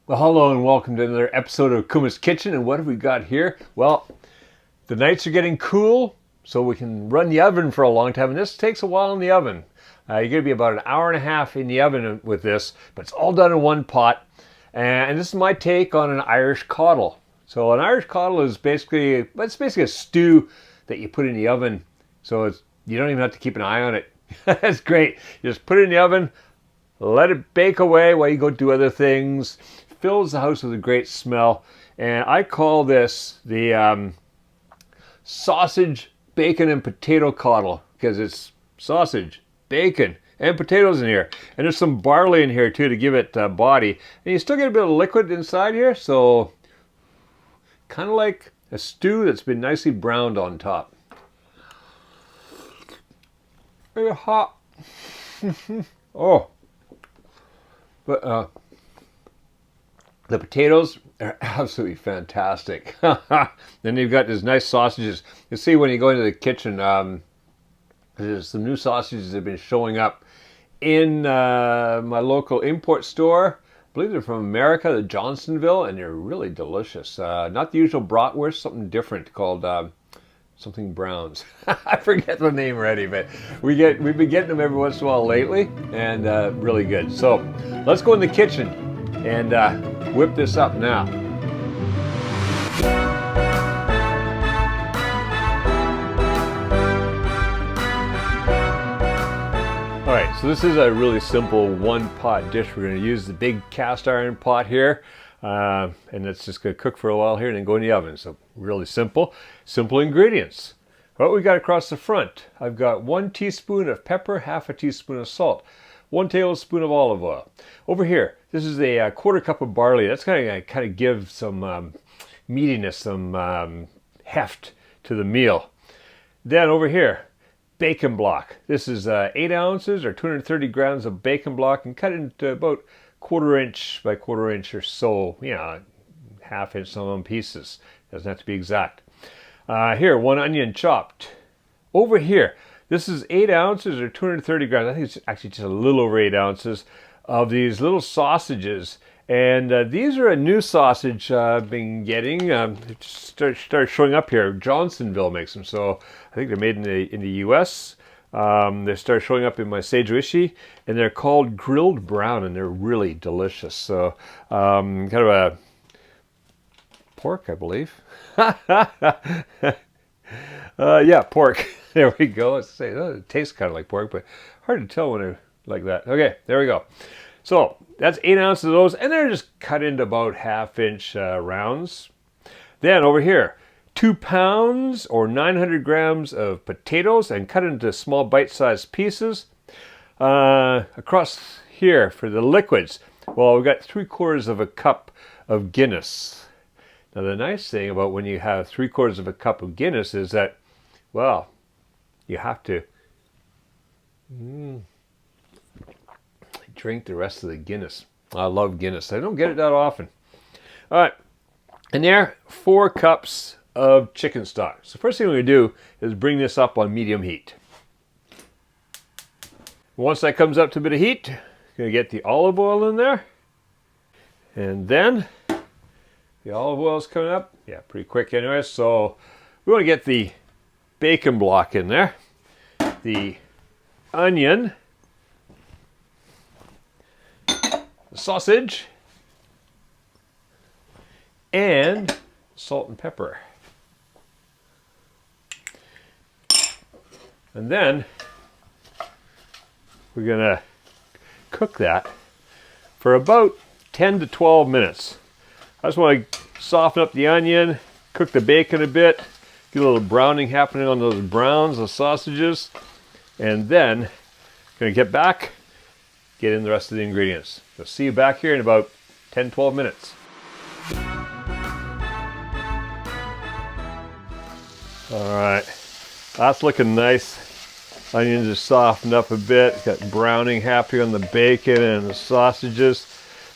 Well, hello and welcome to another episode of Kuma's Kitchen. And what have we got here? Well, the nights are getting cool, so we can run the oven for a long time. And this takes a while in the oven. You're going to be about an hour and a half in the oven with this, but it's all done in one pot. And this is my take on an Irish coddle. So an Irish coddle is basically a stew that you put in the oven. So you don't even have to keep an eye on it. That's great. You just put it in the oven, let it bake away while you go do other things. Fills the house with a great smell, and I call this the sausage, bacon, and potato coddle because it's sausage, bacon, and potatoes in here, and there's some barley in here too to give it body, and you still get a bit of liquid inside here, so kind of like a stew that's been nicely browned on top. Very hot. Oh, but the potatoes are absolutely fantastic. Then you've got these nice sausages. You see when you go into the kitchen, there's some new sausages that have been showing up in my local import store. I believe they're from America, the Johnsonville, and they're really delicious. Not the usual bratwurst, something different called something Browns. I forget the name already, but we've been getting them every once in a while lately, and really good. So let's go in the kitchen and whip this up now. All right, so this is a really simple one-pot dish. We're going to use the big cast iron pot here, and it's just going to cook for a while here and then go in the oven. So really simple ingredients. What we got across the front, I've got 1 teaspoon of pepper, half a teaspoon of salt, 1 tablespoon of olive oil. Over here, this is a quarter cup of barley. That's going to kind of give some meatiness, some heft to the meal. Then over here, bacon block. This is 8 ounces or 230 grams of bacon block, and cut into about 1/4 inch by 1/4 inch or so, half inch some pieces. Doesn't have to be exact. Here, 1 onion chopped. Over here, this is 8 ounces or 230 grams. I think it's actually just a little over 8 ounces of these little sausages. And these are a new sausage I've been getting. It started showing up here. Johnsonville makes them. So I think they're made in the U.S. They start showing up in my Sage Wishy, and they're called grilled brown, and they're really delicious. So kind of a pork, I believe. Yeah, pork. There we go. Let's say it tastes kind of like pork, but hard to tell when they're like that. Okay, there we go. So that's 8 ounces of those, and they're just cut into about 1/2 inch rounds. Then over here, 2 pounds or 900 grams of potatoes, and cut into small bite-sized pieces. Across here for the liquids, well, we've got 3/4 of a cup of Guinness. Now the nice thing about when you have 3/4 of a cup of Guinness is that, well, you have to drink the rest of the Guinness. I love Guinness. I don't get it that often. All right, and there, 4 cups of chicken stock. So first thing we're going to do is bring this up on medium heat. Once that comes up to a bit of heat, going to get the olive oil in there, and then the olive oil is coming up. Yeah, pretty quick anyway. So we want to get the bacon block in there, the onion, the sausage, and salt and pepper. And then we're going to cook that for about 10 to 12 minutes. I just want to soften up the onion, cook the bacon a bit, get a little browning happening on those browns, the sausages, and then going to get back, get in the rest of the ingredients. So see you back here in about 10-12 minutes. All right, that's looking nice. Onions are softened up a bit. Got browning happening on the bacon and the sausages.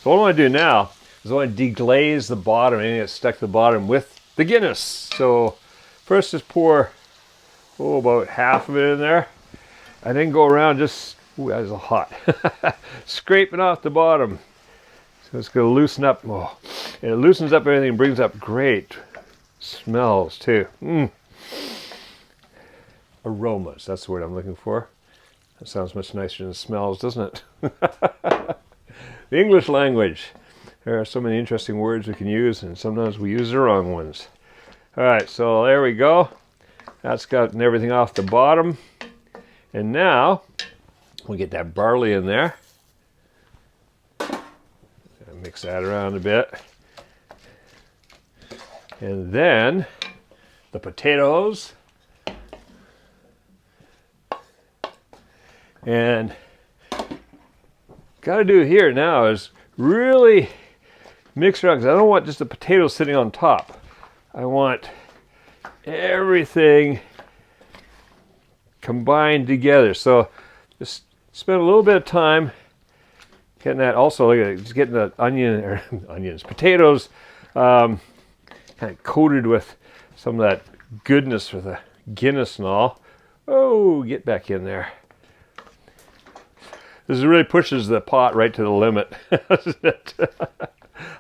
So what I want to do now is I want to deglaze the bottom, anything that's stuck to the bottom, with the Guinness. So first just pour about half of it in there, and then go around just, ooh, that is hot, scraping off the bottom. So it's going to loosen up. Oh, and it loosens up everything and brings up great smells too. Aromas, that's the word I'm looking for. That sounds much nicer than smells, doesn't it? The English language. There are so many interesting words we can use, and sometimes we use the wrong ones. All right, so there we go. That's gotten everything off the bottom. And now, we'll get that barley in there. Mix that around a bit. And then, the potatoes. And got to do here now is really mix around, because I don't want just the potatoes sitting on top. I want everything combined together. So just spend a little bit of time getting that. Also, look at it, just getting the potatoes kind of coated with some of that goodness with the Guinness and all. Oh, get back in there. This really pushes the pot right to the limit, doesn't it?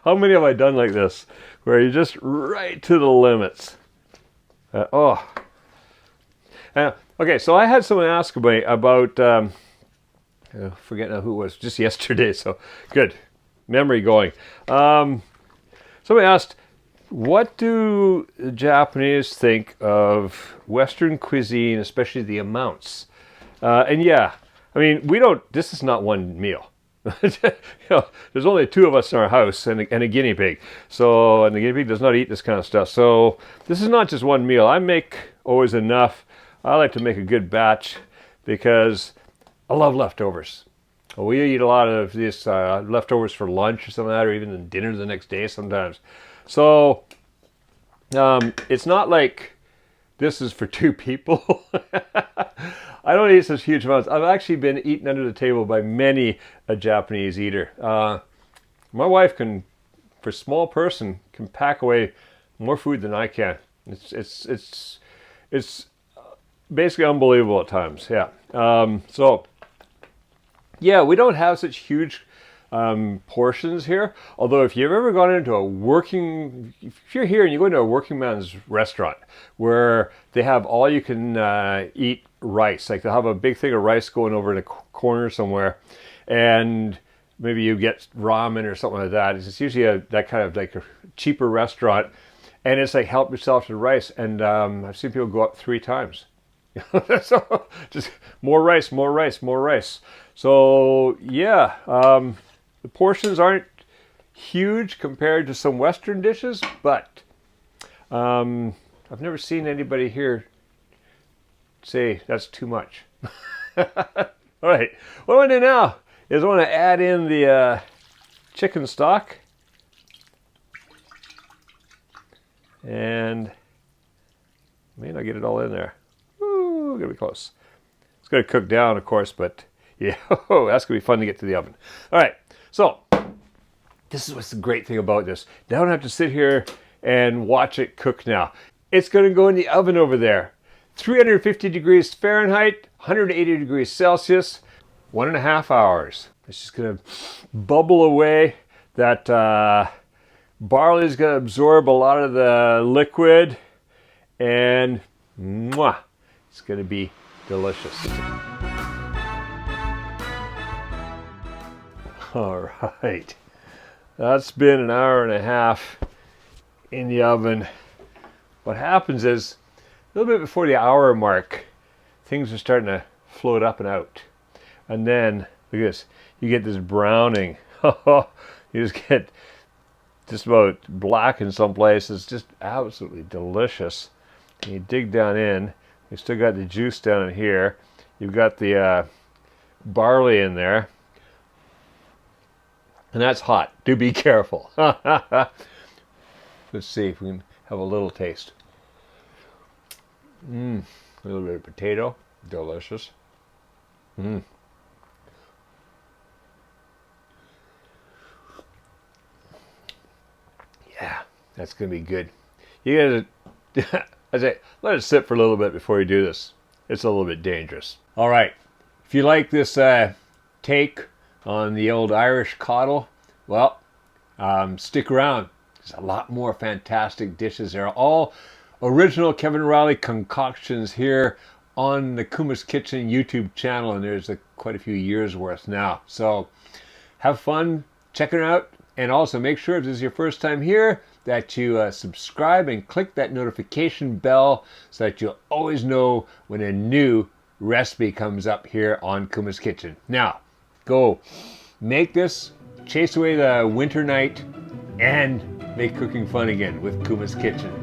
How many have I done like this, where you're just right to the limits? Okay, so I had someone ask me about, forget now who it was, just yesterday, so good. Memory going. Somebody asked, what do the Japanese think of Western cuisine, especially the amounts? And yeah, I mean, this is not one meal. There's only two of us in our house and a guinea pig. And the guinea pig does not eat this kind of stuff. So this is not just one meal. I make always enough. I like to make a good batch because I love leftovers. We eat a lot of these leftovers for lunch or something like that, or even dinner the next day sometimes. So it's not like this is for two people. I don't eat such huge amounts. I've actually been eaten under the table by many a Japanese eater. My wife can, for a small person, can pack away more food than I can. It's basically unbelievable at times. Yeah. Yeah, we don't have such huge portions here. Although if you've ever gone into if you're here and you go into a working man's restaurant where they have all you can eat rice, like they'll have a big thing of rice going over in a corner somewhere, and maybe you get ramen or something like that. It's usually that kind of like a cheaper restaurant, and it's like help yourself to rice. And I've seen people go up 3 times. So just more rice, more rice, more rice. So yeah, the portions aren't huge compared to some Western dishes, but I've never seen anybody here say that's too much. All right, what I want to do now is I want to add in the chicken stock. And I may not get it all in there. Ooh, gonna be close. It's gonna cook down, of course, but yeah, that's gonna be fun to get to the oven. All right, so this is what's the great thing about this. Now I don't have to sit here and watch it cook now. It's gonna go in the oven over there. 350 degrees Fahrenheit, 180 degrees Celsius, 1.5 hours. It's just gonna bubble away. That barley is gonna absorb a lot of the liquid, and mwah, it's gonna be delicious. All right, that's been 1.5 hours in the oven. What happens is, a little bit before the hour mark, things are starting to float up and out. And then, look at this, you get this browning. You just get just about black in some places, just absolutely delicious. And you dig down in, you still got the juice down in here. You've got the barley in there. And that's hot. Do be careful. Let's see if we can have a little taste. A little bit of potato, delicious. Yeah, that's gonna be good. You gotta, I say, let it sit for a little bit before you do this. It's a little bit dangerous. All right, if you like this take on the old Irish coddle, well, Stick around. There's a lot more fantastic dishes there. All original Kevin Riley concoctions here on the Kuma's Kitchen YouTube channel, and there's quite a few years worth now. So have fun checking it out, and also make sure if this is your first time here that you subscribe and click that notification bell so that you'll always know when a new recipe comes up here on Kuma's Kitchen. Now, go make this, chase away the winter night, and make cooking fun again with Kuma's Kitchen.